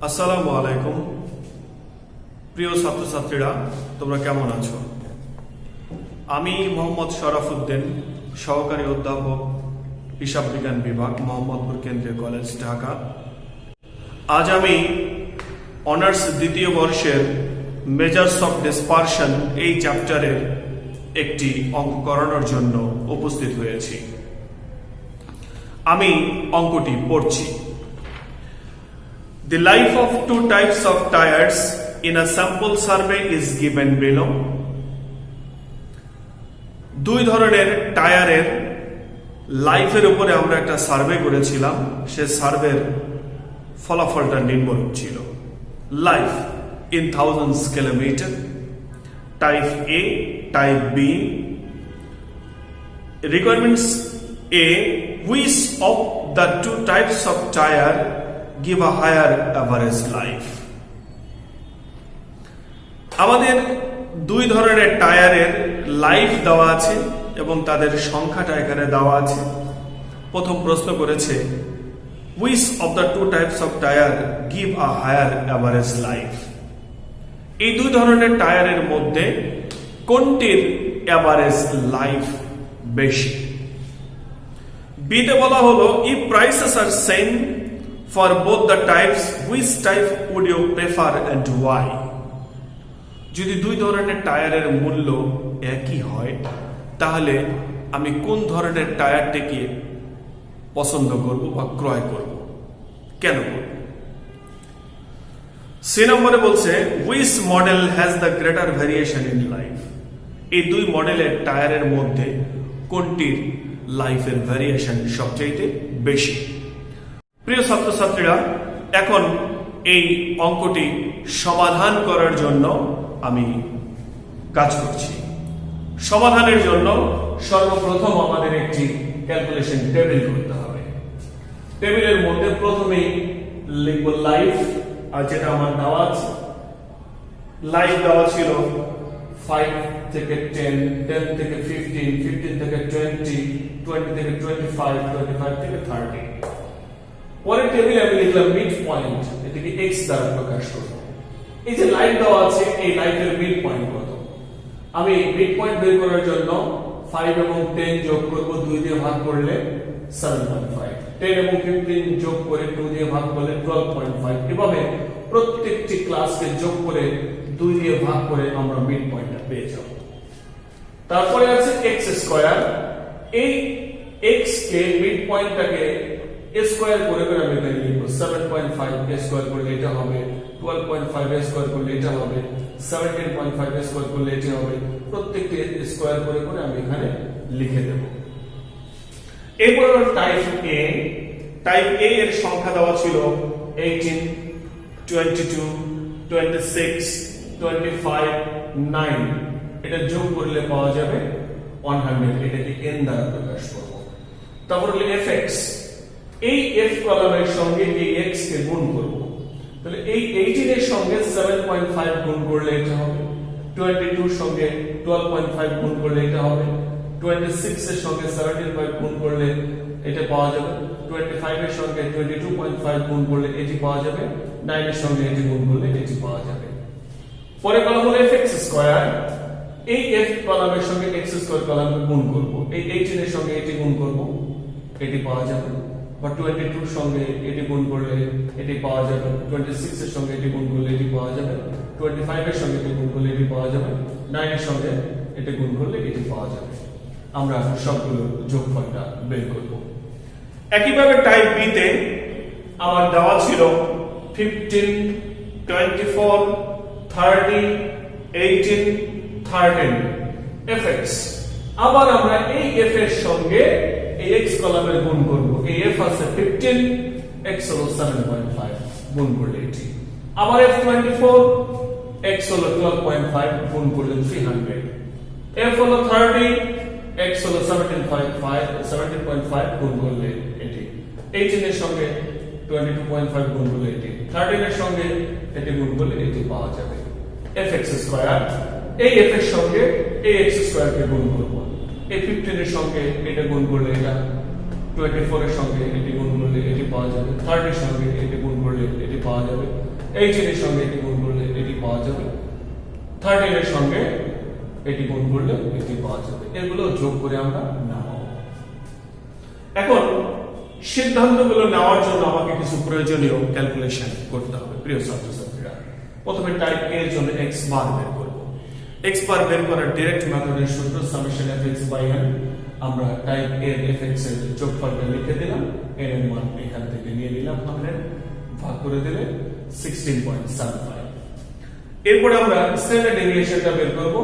আসসালামু আলাইকুম প্রিয় ছাত্রছাত্রীরা, তোমরা কেমন আছো? আমি মোহাম্মদ শরাফুদ্দিন, সহকারী অধ্যাপক, হিসাব বিজ্ঞান বিভাগ, মোহাম্মদপুর কেন্দ্রীয় কলেজ, ঢাকা। আজ আমি অনার্স দ্বিতীয় বর্ষের মেজার্স অফ ডিসপারশন এই চ্যাপ্টারের একটি অঙ্ক করানোর জন্য উপস্থিত হয়েছি। আমি অঙ্কটি পড়ছি। The life of two types of tires in a sample survey is given below. দুই ধরনের টায়ারের লাইফের উপরে আমরা একটা সার্ভে করেছিলাম। সে সার্ভের ফলাফলটা নিম্নরূপ ছিল: life in thousands kilometre, type A, type B. Requirements A, which of the two types of tire give a higher average life? আমাদের দুই ধরনের টায়ারের লাইফ দেওয়া আছে এবং তাদের সংখ্যাটা এখানে দেওয়া আছে। প্রথম প্রশ্ন করেছে, which of the two types of tire give a higher average life? এই দুই ধরনের টায়ারের মধ্যে কোনটির অ্যাভারেজ লাইফ বেশি? বিতে বলা হলো, if prices are same for both the types, which type would you prefer and why? যদি দুই ধরনের টায়ারের মূল্য একই হয় তাহলে আমি কোন ধরনের টায়ারটিকে পছন্দ করব বা ক্রয় করব, কেন করব? সি নম্বরে বলছে, which model has the greater variation in life? এই দুই মডেলের টায়ারের মধ্যে কোনটির লাইফের ভ্যারিয়েশন সবচেয়ে বেশি? প্রিয় ছাত্রছাত্রীরা, এখন এই অঙ্কটি সমাধান করার জন্য আমি কাজ করছি। সমাধানের জন্য সর্বপ্রথম আমাদের একটি ক্যালকুলেশন টেবিল করতে হবে। টেবিলের মধ্যে প্রথমেই লিখব লাইফ, আর যেটা আমার দেওয়া আছে, লাইফ দেওয়া ছিল 5 থেকে 10, 10 থেকে 15, 15 থেকে 20, 20 থেকে 25, 25 থেকে 30। পরের টেবিলে আমি লিখলাম মিড পয়েন্ট, এটাকে x দ্বারা প্রকাশ করব। এই যে লাইফ দেওয়া আছে, এই লাইফের মিড পয়েন্ট কত? আমি মিড পয়েন্ট বের করার জন্য 5 এবং 10 যোগ করব, 2 দিয়ে ভাগ করলে 7.5, 10 এবং 15 যোগ করে 2 দিয়ে ভাগ করলে 12.5। এভাবে প্রত্যেকটি ক্লাসকে যোগ করে 2 দিয়ে ভাগ করে আমরা মিড পয়েন্টটা পেয়ে যাব। তারপরে আছে x স্কয়ার। এই x কে মিড পয়েন্টটাকে স্কয়ার করে করে আমি এখানে লিখব 7.5 স্কয়ার করলে এটা হবে, 12.5 স্কয়ার করলে এটা হবে, 17.5 স্কয়ার করলে এটা হবে। প্রত্যেকটি স্কয়ার করে করে আমি এখানে লিখে দেব। এরপর টাইপ এ। টাইপ এ এর সংখ্যা দেওয়া ছিল 18, 22, 26, 25, 9। এটা যোগ করলে পাওয়া যাবে 100। এটাকে n দ্বারা প্রকাশ করব। তারপর হলো fx। এই f কলামের সঙ্গে এই x কে গুণ করব। তাহলে এই 18 এর সঙ্গে 7.5 গুণ করলে এটা হবে, 22 এর সঙ্গে 12.5 গুণ করলে এটা হবে, 26 এর সঙ্গে 17.5 গুণ করলে এটা পাওয়া যাবে, 25 এর সঙ্গে 22.5 গুণ করলে এটি পাওয়া যাবে, 9 এর সঙ্গে এটি গুণ করলে এটি পাওয়া যাবে। পরে কলাম হলো fx স্কয়ার। এই f কলামের সঙ্গে x স্কয়ার কলামকে গুণ করব। এই 18 এর সঙ্গে এটি গুণ করব, এটি পাওয়া যাবে। বা 22 এর সঙ্গে এটি গুণ করলে এটি পাওয়া যাবে, 26 এর সঙ্গে এটি গুণ করলে এটি পাওয়া যাবে, 25 এর সঙ্গে এটি গুণ করলে এটি পাওয়া যাবে, 9 এর সঙ্গে এটি গুণ করলে এটি পাওয়া যাবে। আমরা সবগুলো যোগফলটা বের করব। একইভাবে টাইপ বি তে আমার দেওয়া ছিল 15, 24, 30, 18, 13 fx। আবার আমরা এই f এর সঙ্গে এই x কলামের গুণ করব। এই f আছে 15, x হলো 7.5, গুণ করলে এটি। আবার f24, x হলো 12.5, গুণ করলে 300। f হলো 30, x হলো 17.5, গুণ করলে এটি। 18 এর সঙ্গে 22.5 গুণ করলে এটি, 13 এর সঙ্গে এটি গুণ করলে এটি পাওয়া যাবে fx স্কয়ার। এই f এর সঙ্গে এই x স্কয়ার কে গুণ করব। এই 15 এর সঙ্গে এটা গুণ করলে এটা, 24 এর সঙ্গে এটি গুণ করলে এটি পাওয়া যাবে, 30 এর সঙ্গে এটি গুণ করলে এটি পাওয়া যাবে, 18 এর সঙ্গে এটি গুণ করলে এটি পাওয়া যাবে, 13 এর সঙ্গে এটি গুণ করলে এটি পাওয়া যাবে। এগুলো যোগ করে আমরা নামাবো। এখন সিদ্ধান্তগুলো নেওয়ার জন্য আমাকে কিছু প্রয়োজনীয় ক্যালকুলেশন করতে হবে প্রিয় ছাত্রছাত্রীরা। প্রথমে টাইপ এ এর জন্য x বার বের করব। x বার বের করার ডাইরেক্ট মেথডের সূত্র সামেশন fx/n। আমরা টাইপ এ এর fx এর যোগফলটা লিখে দিলাম, n এর মান এখান থেকে নিয়ে নিলাম 100, ভাগ করে দিলে 16.75। এরপর আমরা স্ট্যান্ডার্ড ডেভিয়েশনটা বের করব।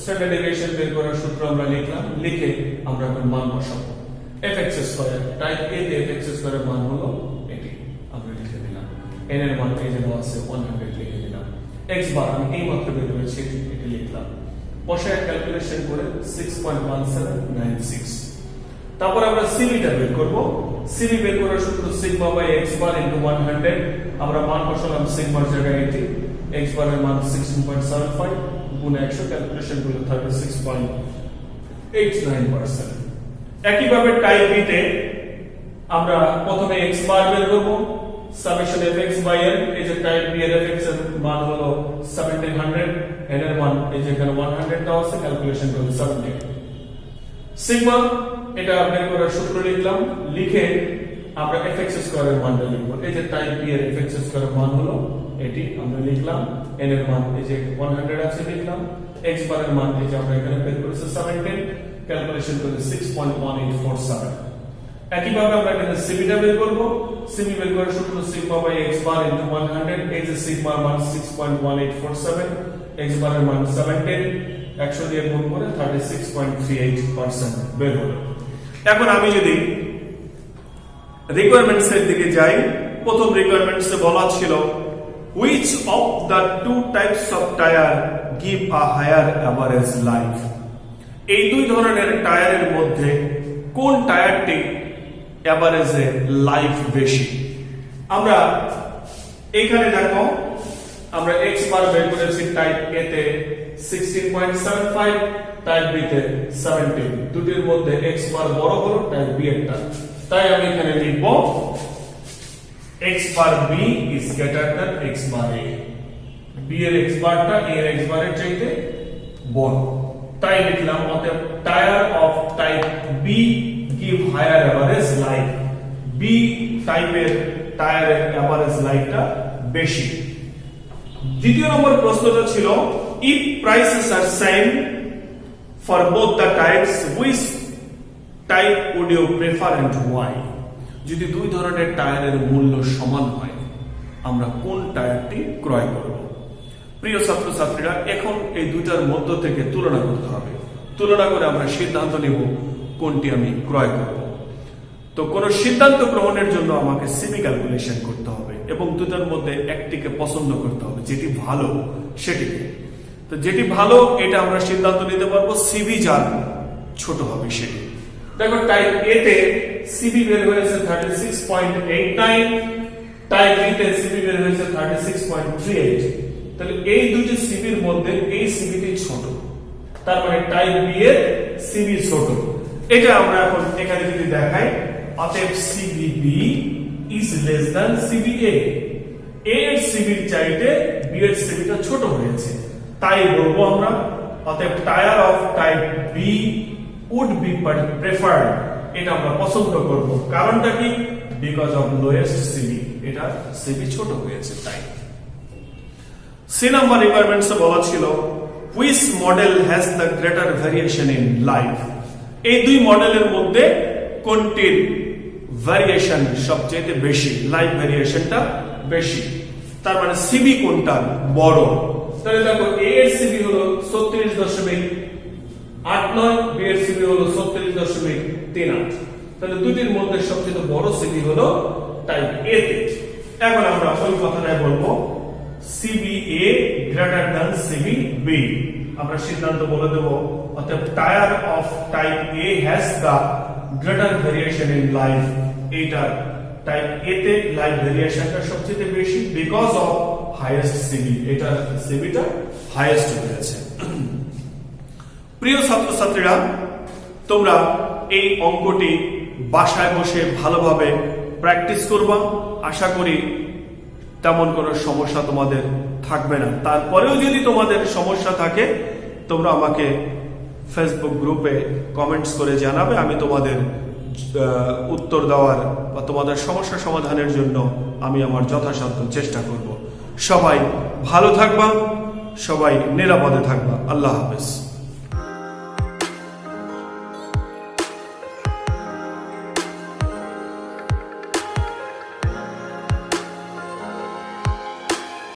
স্ট্যান্ডার্ড ডেভিয়েশন বের করার সূত্র আমরা লিখলাম, লিখে আমরা এখন মান বসাবো। fx স্কয়ার টাইপ এ তে fx স্কয়ারের মান হলো এটি, আমরা লিখে দিলাম। n এর মান এই যে দেওয়া আছে 100 লিখে দিলাম। x বার আমি এই মাত্র বের করেছি, এটি লিখলাম। বসায় ক্যালকুলেশন করে 6.1796। তারপর আমরা সিবি টা বের করব। সিবি বের করার সূত্র sigma by x bar into 100। আমরা মান বসালাম সিগমার জায়গায় এটি, x বারের মান 16.75 গুণ 100, ক্যালকুলেশন করলে 36.89%। একইভাবে টাইপ বি তে আমরা প্রথমে x বার বের করব, সামেশন fx/n। এই যে টাইপ বি এর fx এর মান হলো 1700, n এর মান এই যে এখানে 100 দেওয়া আছে, ক্যালকুলেশন করলে 70। সিগমা এটা বের করার সূত্র লিখলাম, লিখে আমরা fx স্কয়ারের মানটা লিখব। এই যে টাইপ বি এর fx স্কয়ারের মান হলো এটি, আমরা লিখলাম। n এর মান এই যে 100 আছে লিখলাম, x বারের মান এই যে আমরা এখানে বের করেছি 17, ক্যালকুলেশন করলে 6.1847। একইভাবে আমরা এখানে সিবি টা বের করব। সিবি বের করার সূত্র sigma by x bar into 100। এই যে সিগমার মান 6.1847, x বারের মান 17, 100 দিয়ে গুণ করে 36.38% বের হলো। এখন আমি যদি রিকোয়ারমেন্টস এর দিকে যাই, প্রথম রিকোয়ারমেন্টস এ বলা ছিল which of the two types of tire give a higher average life। এই দুই ধরনের টায়ারের মধ্যে কোন টায়ারটি এভারেজে লাইফ বেশি। আমরা এখানে দেখো, আমরা x বার বের করেছি টাইপ এ তে 16.75, টাইপ বি তে 17। দুটির মধ্যে x বার বড় হলো টাইপ বি এরটা, তাই আমি এখানে লিখব x bar b is greater than x bar a। b এর x বারটা a এর x বারের চাইতে বড়, তাই লিখলাম অতএব tyre of type B give higher average life। B টাইপের টায়ারের এভারেজ লাইফটা বেশি। দ্বিতীয় নম্বর প্রশ্নটা ছিল if prices are same for both the types which type would you prefer and why। যদি দুই ধরনের টায়ারের মূল্য সমান হয় আমরা কোন টায়ারটি ক্রয় করব। প্রিয় ছাত্রছাত্রীরা, এখন এই দুইটার মধ্য থেকে তুলনা করতে হবে। তুলনা করে আমরা সিদ্ধান্ত নেব কোনটি আমি ক্রয় করব। তো কোন সিদ্ধান্ত গ্রহণের জন্য আমাকে সিবি ক্যালকুলেশন করতে হবে এবং দুটার মধ্যে একটিকে পছন্দ করতে হবে, যেটি ভালো সেটিকে। তো যেটি ভালো এটা আমরা সিদ্ধান্ত নিতে পারবো, সিবি যার ছোট হবে সেটি। দেখো টাইপ এ তে সিবি বের হয়েছে 36.89, টাইপ বি তে সিবি বের হয়েছে 36.38। তাহলে এই দুটি সিবির মধ্যে এই সিবিটি ছোট, তার মানে টাইপ বি এর সিবি ছোট। এটা আমরা এখন এখানে যদি দেখাই, অতএব CBB is less than CBA. এ এর সিবির চাইতে বি এর সিবিটা ছোট হয়েছে, তাই বলবো আমরা অতএব tyre of type B would be preferred. এটা আমরা পছন্দ করব। কারণটা কি? বিকজ অফ লোয়েস্ট সিবি, এটা সিবি ছোট হয়েছে তাই। সি নাম্বার রিকোয়ারমেন্টস বলা ছিল which model has the greater variation in life. এই দুই মডেলের মধ্যে কোনটির ভেরিয়েশন সবচেয়ে বেশি, লাইফ ভেরিয়েশনটা বেশি। তার মানে সিবি কোনটা বড়। তাহলে দেখো এ এর সিবি হলো 36.89, বি এর সিবি হলো 36.38। তাহলে দুটির মধ্যে সবচেয়ে বড় সিবি হলো টাইপ এ তে। এখন আমরা ওই কথাটাই বলবো সিবি এ গ্রেটার দ্যান সিবি বি। আমরা সিদ্ধান্ত বলে দেব অতএব tyre of type A has the greater variation in life. এইটা টাইপ এ তে লাইফ ভেরিয়েশনটা সবচেয়ে বেশি বিকজ অফ হাইয়েস্ট সিবি। এটা সিবিটা হাইয়েস্ট হয়েছে। প্রিয় ছাত্রছাত্রীরা, তোমরা এই অঙ্কটি বাসায় বসে ভালোভাবে প্র্যাকটিস করবা। আশা করি তেমন কোনো সমস্যা তোমাদের থাকবে না। তারপরেও যদি তোমাদের সমস্যা থাকে তোমরা আমাকে ফেসবুক গ্রুপে কমেন্টস করে জানাবে, আমি তোমাদের উত্তর দেওয়ার বা তোমাদের সমস্যা সমাধানের জন্য আমি আমার যথাসাধ্য চেষ্টা করব। সবাই ভালো থাকবা, সবাই নিরাপদে থাকবা। আল্লাহ হাফেজ।